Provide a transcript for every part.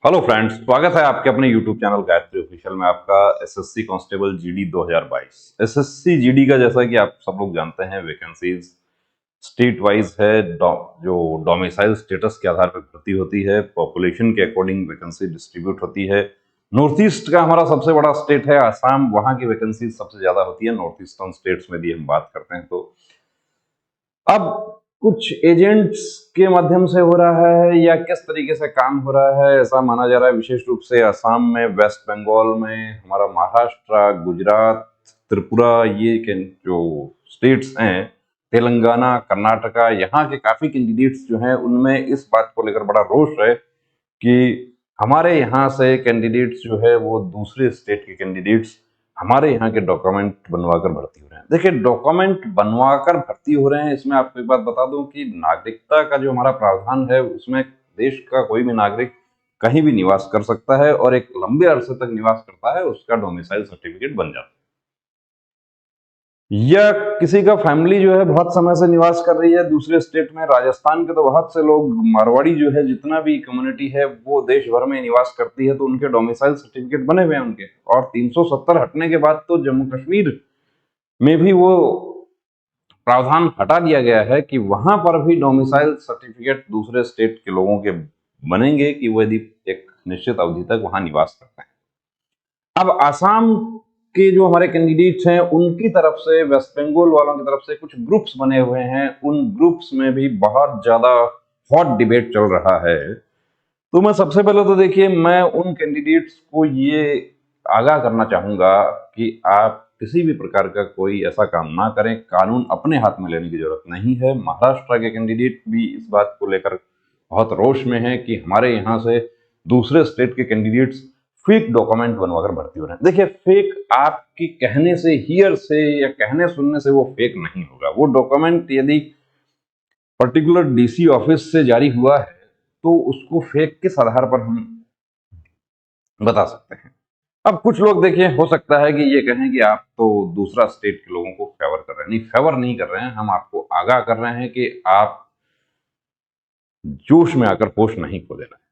Hello friends, स्वागत है आपके अपने यूट्यूब चैनल गायत्री ऑफिशियल में। आपका SSC constable GD 2022 SSC GD का, जैसा कि आप सब लोग जानते हैं, वैकेंसीज स्टेट वाइज है। जो डोमिसाइल स्टेटस के आधार पर भर्ती होती है, पॉपुलेशन के अकॉर्डिंग वैकेंसी डिस्ट्रीब्यूट होती है। नॉर्थ ईस्ट का हमारा सबसे बड़ा स्टेट है आसाम, वहां की वैकेंसी सबसे ज्यादा होती है। नॉर्थ ईस्टर्न स्टेट्स में भी हम बात करते हैं तो अब कुछ एजेंट्स के माध्यम से हो रहा है या किस तरीके से काम हो रहा है, ऐसा माना जा रहा है। विशेष रूप से असम में, वेस्ट बंगाल में, हमारा महाराष्ट्र, गुजरात, त्रिपुरा, ये के जो स्टेट्स हैं, तेलंगाना, कर्नाटका, यहाँ के काफी कैंडिडेट्स जो हैं उनमें इस बात को लेकर बड़ा रोष है कि हमारे यहाँ से कैंडिडेट्स जो है वो दूसरे स्टेट के कैंडिडेट्स हमारे यहाँ के डॉक्यूमेंट बनवाकर भर्ती हो रहे हैं। देखिए, डॉक्यूमेंट बनवाकर भर्ती हो रहे हैं, इसमें आपको एक बात बता दूं कि नागरिकता का जो हमारा प्रावधान है उसमें देश का कोई भी नागरिक कहीं भी निवास कर सकता है और एक लंबे अरसे तक निवास करता है, उसका डोमिसाइल सर्टिफिकेट बन जाता है। या किसी का फैमिली जो है बहुत समय से निवास कर रही है दूसरे स्टेट में, राजस्थान के तो बहुत से लोग, मारवाड़ी जो है, जितना भी कम्युनिटी है वो देश भर में निवास करती है, तो उनके डोमिसाइल सर्टिफिकेट बने हुए हैं उनके। और 370 हटने के बाद तो जम्मू कश्मीर में भी वो प्रावधान हटा दिया गया है कि वहां पर भी डोमिसाइल सर्टिफिकेट दूसरे स्टेट के लोगों के बनेंगे कि वो यदि एक निश्चित अवधि तक वहां निवास करते हैं। अब आसाम के जो हमारे कैंडिडेट्स हैं उनकी तरफ से, वेस्ट बंगाल वालों की तरफ से कुछ ग्रुप्स बने हुए हैं, उन ग्रुप्स में भी बहुत ज्यादा हॉट डिबेट चल रहा है। तो मैं सबसे पहले तो देखिए, मैं उन कैंडिडेट्स को ये आगाह करना चाहूंगा कि आप किसी भी प्रकार का कोई ऐसा काम ना करें, कानून अपने हाथ में लेने की जरूरत नहीं है। महाराष्ट्र के कैंडिडेट भी इस बात को लेकर बहुत रोष में है कि हमारे यहाँ से दूसरे स्टेट के कैंडिडेट्स फेक डॉक्यूमेंट बनवाकर भर्ती हो रहे हैं। देखिए, फेक आपकी कहने से, हियर से या कहने सुनने से वो फेक नहीं होगा। वो डॉक्यूमेंट यदि पर्टिकुलर डीसी ऑफिस से जारी हुआ है तो उसको फेक किस आधार पर हम बता सकते हैं। अब कुछ लोग, देखिए, हो सकता है कि ये कहें कि आप तो दूसरा स्टेट के लोगों को फेवर कर रहे हैं। नहीं, फेवर नहीं कर रहे हैं, हम आपको आगाह कर रहे हैं कि आप जोश में आकर होश नहीं खो देना है।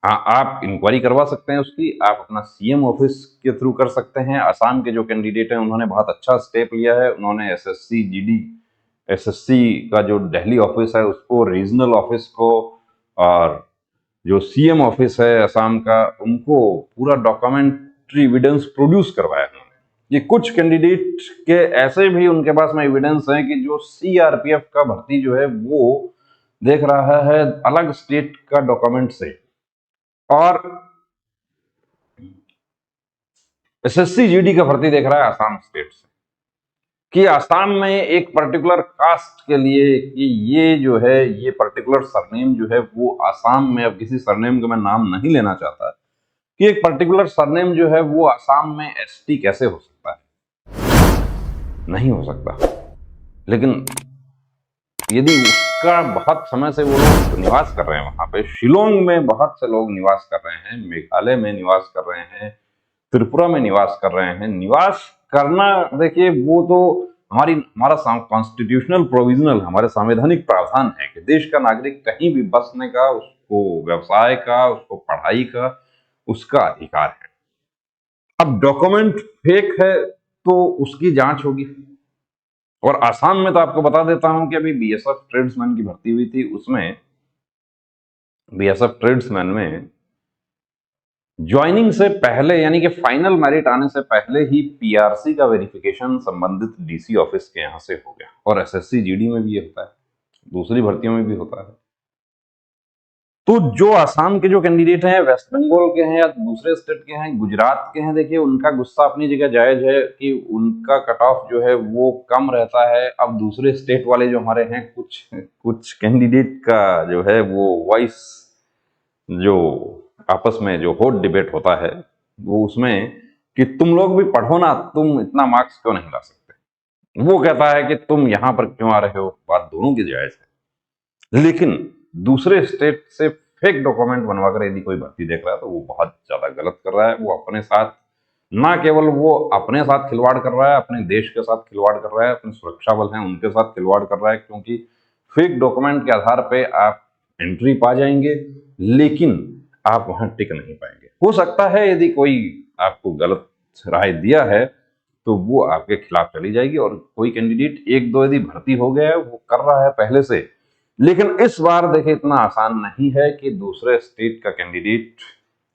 हाँ, आप इंक्वायरी करवा सकते हैं उसकी, आप अपना सीएम ऑफिस के थ्रू कर सकते हैं। असम के जो कैंडिडेट हैं उन्होंने बहुत अच्छा स्टेप लिया है। उन्होंने एसएससी जीडी, एसएससी का जो दिल्ली ऑफिस है उसको, रीजनल ऑफिस को, और जो सीएम ऑफिस है असम का, उनको पूरा डॉक्यूमेंट्री एविडेंस प्रोड्यूस करवाया उन्होंने। ये कुछ कैंडिडेट के ऐसे भी उनके पास में एविडेंस है कि जो सीआरपीएफ का भर्ती जो है वो देख रहा है अलग स्टेट का डॉक्यूमेंट से, और एसएससी जीडी का भर्ती देख रहा है आसाम स्टेट से, कि आसाम में एक पर्टिकुलर कास्ट के लिए कि ये जो है, ये पर्टिकुलर सरनेम जो है वो आसाम में, अब किसी सरनेम का मैं नाम नहीं लेना चाहता, कि एक पर्टिकुलर सरनेम जो है वो आसाम में एसटी कैसे हो सकता है? नहीं हो सकता। लेकिन यदि उसका बहुत समय से वो लोग निवास कर रहे हैं वहां पे, शिलोंग में बहुत से लोग निवास कर रहे हैं, मेघालय में निवास कर रहे हैं, त्रिपुरा में निवास कर रहे हैं। निवास करना, देखिए, वो तो हमारा कॉन्स्टिट्यूशनल प्रोविजनल, हमारे संवैधानिक प्रावधान है कि देश का नागरिक कहीं भी बसने का, उसको व्यवसाय का, उसको पढ़ाई का, उसका अधिकार है। अब डॉक्यूमेंट फेक है तो उसकी जांच होगी। और आसाम में तो आपको बता देता हूं कि अभी बीएसएफ ट्रेड्समैन की भर्ती हुई थी, उसमें बीएसएफ ट्रेड्समैन में ज्वाइनिंग से पहले, यानी कि फाइनल मेरिट आने से पहले ही पीआरसी का वेरिफिकेशन संबंधित डीसी ऑफिस के यहां से हो गया। और एसएससी जीडी में भी ये होता है, दूसरी भर्तियों में भी होता है। तो जो आसाम के जो कैंडिडेट हैं, वेस्ट बंगाल के हैं या दूसरे स्टेट के हैं, गुजरात के हैं, देखिए, उनका गुस्सा अपनी जगह जायज है कि उनका कट ऑफ जो है वो कम रहता है। अब दूसरे स्टेट वाले जो हमारे हैं, कुछ कुछ कैंडिडेट का जो है वो वॉइस, जो आपस में जो हॉट डिबेट होता है वो उसमें कि तुम लोग भी पढ़ो ना, तुम इतना मार्क्स क्यों नहीं ला सकते। वो कहता है कि तुम यहां पर क्यों आ रहे हो। बात दोनों की जायज है, लेकिन दूसरे स्टेट से फेक डॉक्यूमेंट बनवाकर यदि कोई भर्ती देख रहा है तो वो बहुत ज्यादा गलत कर रहा है। वो अपने साथ, ना केवल वो अपने साथ खिलवाड़ कर रहा है, अपने देश के साथ खिलवाड़ कर रहा है, अपने सुरक्षा बल हैं उनके साथ खिलवाड़ कर रहा है। क्योंकि फेक डॉक्यूमेंट के आधार पे आप एंट्री पा जाएंगे, लेकिन आप वहां टिक नहीं पाएंगे। हो सकता है यदि कोई आपको गलत राय दिया है तो वो आपके खिलाफ चली जाएगी, और कोई कैंडिडेट एक दो यदि भर्ती हो गया है, वो कर रहा है पहले से, लेकिन इस बार देखिए इतना आसान नहीं है कि दूसरे स्टेट का कैंडिडेट,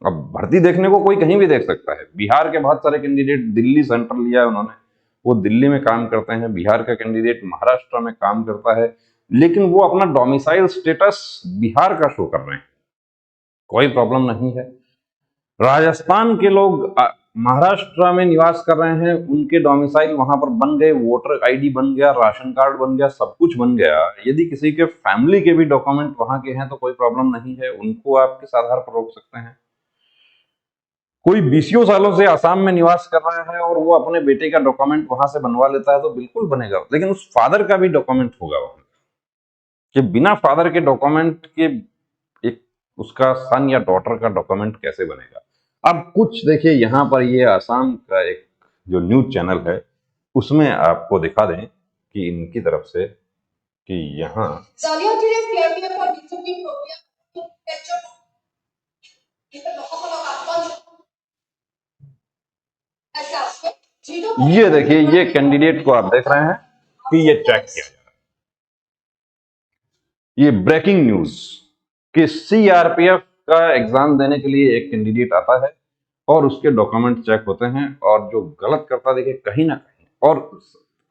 अब भर्ती देखने को कोई कहीं भी देख सकता है। बिहार के बहुत सारे कैंडिडेट, दिल्ली सेंटर लिया है उन्होंने, वो दिल्ली में काम करते हैं। बिहार का कैंडिडेट महाराष्ट्र में काम करता है, लेकिन वो अपना डोमिसाइल स्टेटस बिहार का शो कर रहे हैं, कोई प्रॉब्लम नहीं है। राजस्थान के लोग महाराष्ट्र में निवास कर रहे हैं, उनके डोमिसाइल वहां पर बन गए, वोटर आईडी बन गया, राशन कार्ड बन गया, सब कुछ बन गया। यदि किसी के फैमिली के भी डॉक्यूमेंट वहां के हैं तो कोई प्रॉब्लम नहीं है, उनको आप किस आधार पर रोक सकते हैं? कोई 20 सालों से आसाम में निवास कर रहा है और वो अपने बेटे का डॉक्यूमेंट वहां से बनवा लेता है तो बिल्कुल बनेगा, लेकिन उस फादर का भी डॉक्यूमेंट होगा वहां, कि बिना फादर के डॉक्यूमेंट के एक उसका सन या डॉटर का डॉक्यूमेंट कैसे बनेगा? अब कुछ देखिए यहाँ पर ये आसाम का एक जो न्यूज चैनल है उसमें आपको दिखा दें कि इनकी तरफ से कि यहाँ ये देखिए, ये कैंडिडेट को आप देख रहे हैं कि ये चेक किया जा रहा है। ये ब्रेकिंग न्यूज कि सीआरपीएफ का एग्जाम देने के लिए एक कैंडिडेट आता है और उसके डॉक्यूमेंट चेक होते हैं, और जो गलत करता देखिए कहीं ना कहीं, और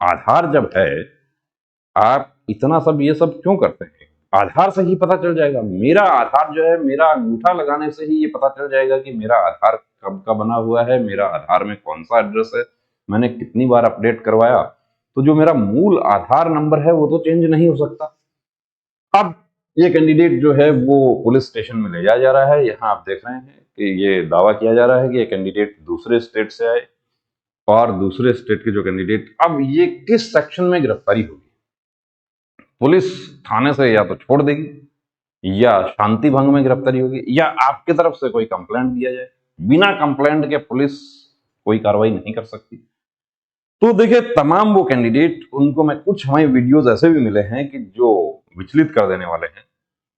आधार जब है, आप इतना सब ये सब क्यों करते हैं? आधार से ही पता चल जाएगा। मेरा आधार जो है, मेरा अंगूठा लगाने से ही ये पता चल जाएगा कि मेरा आधार कब का बना हुआ है, मेरा आधार में कौन सा एड्रेस है, मैंने कितनी बार अपडेट करवाया। तो जो मेरा मूल आधार नंबर है वो तो चेंज नहीं हो सकता। अब ये कैंडिडेट जो है वो पुलिस स्टेशन में ले जाया जा रहा है। यहाँ आप देख रहे हैं कि ये दावा किया जा रहा है कि ये कैंडिडेट दूसरे स्टेट से आए, और दूसरे स्टेट के जो कैंडिडेट, अब ये किस सेक्शन में गिरफ्तारी होगी? पुलिस थाने से या तो छोड़ देगी, या शांति भंग में गिरफ्तारी होगी, या आपकी तरफ से कोई कंप्लेंट दिया जाए। बिना कंप्लेंट के पुलिस कोई कार्रवाई नहीं कर सकती। तो देखिए, तमाम वो कैंडिडेट, उनको मैं, कुछ हमें वीडियोस ऐसे भी मिले हैं कि जो विचलित कर देने वाले हैं।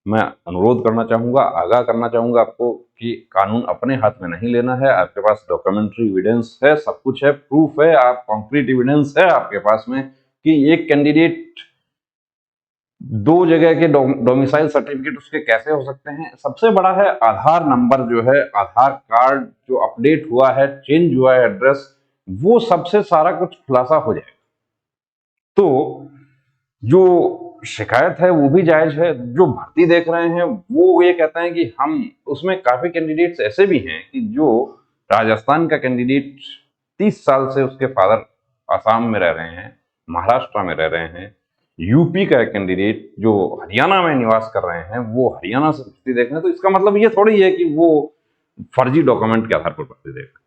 मैं अनुरोध करना चाहूंगा, आगाह करना चाहूंगा आपको कि कानून अपने हाथ में नहीं लेना है। आपके पास डॉक्यूमेंट्री एविडेंस है, सब कुछ है, प्रूफ है, आप कॉन्क्रीट एविडेंस है आपके पास में कि एक कैंडिडेट दो जगह के डोमिसाइल सर्टिफिकेट उसके कैसे हो सकते हैं। सबसे बड़ा है आधार नंबर, जो है आधार कार्ड जो अपडेट हुआ है, चेंज हुआ है एड्रेस, वो सबसे सारा कुछ खुलासा हो जाएगा। तो जो शिकायत है वो भी जायज है। जो भर्ती देख रहे हैं वो ये कहते हैं कि हम, उसमें काफी कैंडिडेट्स ऐसे भी हैं कि जो राजस्थान का कैंडिडेट 30 साल से उसके फादर आसाम में रह रहे हैं, महाराष्ट्र में रह रहे हैं, यूपी का कैंडिडेट जो हरियाणा में निवास कर रहे हैं, वो हरियाणा से भर्ती देख रहे हैं। तो इसका मतलब ये थोड़ी है कि वो फर्जी डॉक्यूमेंट के आधार पर भर्ती देख रहे हैं।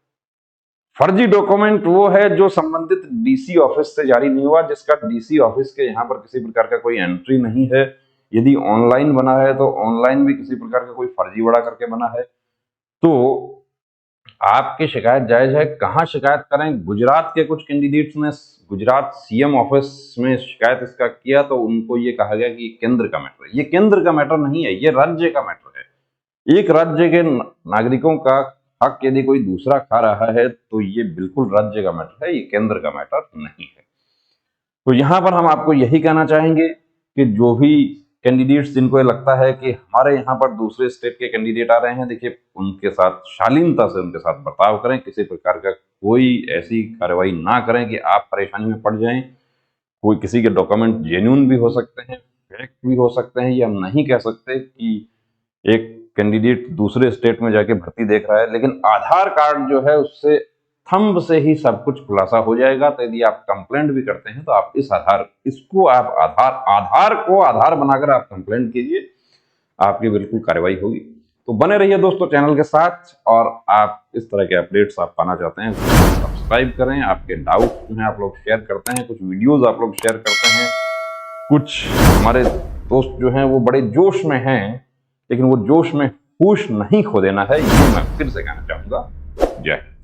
फर्जी डॉक्यूमेंट वो है जो संबंधित डीसी ऑफिस से जारी नहीं हुआ, जिसका डीसी ऑफिस के यहाँ पर किसी प्रकार का कोई एंट्री नहीं है। यदि ऑनलाइन बना है तो ऑनलाइन भी किसी प्रकार का कोई फर्जीवाड़ा करके बना है। तो आपकी शिकायत जायज है। कहाँ शिकायत करें? गुजरात के कुछ कैंडिडेट्स ने गुजरात सीएम ऑफिस में शिकायत इसका किया, तो उनको ये कहा गया कि केंद्र का मैटर है। ये केंद्र का मैटर नहीं है, ये राज्य का मैटर है। एक राज्य के नागरिकों का हक यदि कोई दूसरा खा रहा है तो ये बिल्कुल राज्य का मैटर है, ये केंद्र का मैटर नहीं है। तो यहां पर हम आपको यही कहना चाहेंगे कि जो भी कैंडिडेट्स जिनको लगता है कि हमारे यहाँ पर दूसरे स्टेट के कैंडिडेट आ रहे हैं, देखिए उनके साथ शालीनता से उनके साथ बर्ताव करें। किसी प्रकार का कोई ऐसी कार्रवाई ना करें कि आप परेशानी में पड़ जाएं। कोई किसी के डॉक्यूमेंट जेन्युइन भी हो सकते हैं, फेक भी हो सकते हैं। ये हम नहीं कह सकते कि एक कैंडिडेट दूसरे स्टेट में जाके भर्ती देख रहा है, लेकिन आधार कार्ड जो है उससे थंब से ही सब कुछ खुलासा हो जाएगा। तो यदि आप कंप्लेंट भी करते हैं तो आप इसको आप आधार को आधार बनाकर आप कंप्लेंट कीजिए, आपकी बिल्कुल कार्रवाई होगी। तो बने रहिए दोस्तों चैनल के साथ, और आप इस तरह के अपडेट्स आप पाना चाहते हैं सब्सक्राइब करें। आपके डाउट जो है आप लोग शेयर करते हैं, कुछ वीडियोज आप लोग शेयर करते हैं। कुछ हमारे दोस्त जो हैं वो बड़े जोश में हैं, लेकिन वो जोश में होश नहीं खो देना है, ये मैं फिर से कहना चाहूंगा। जय हिंद।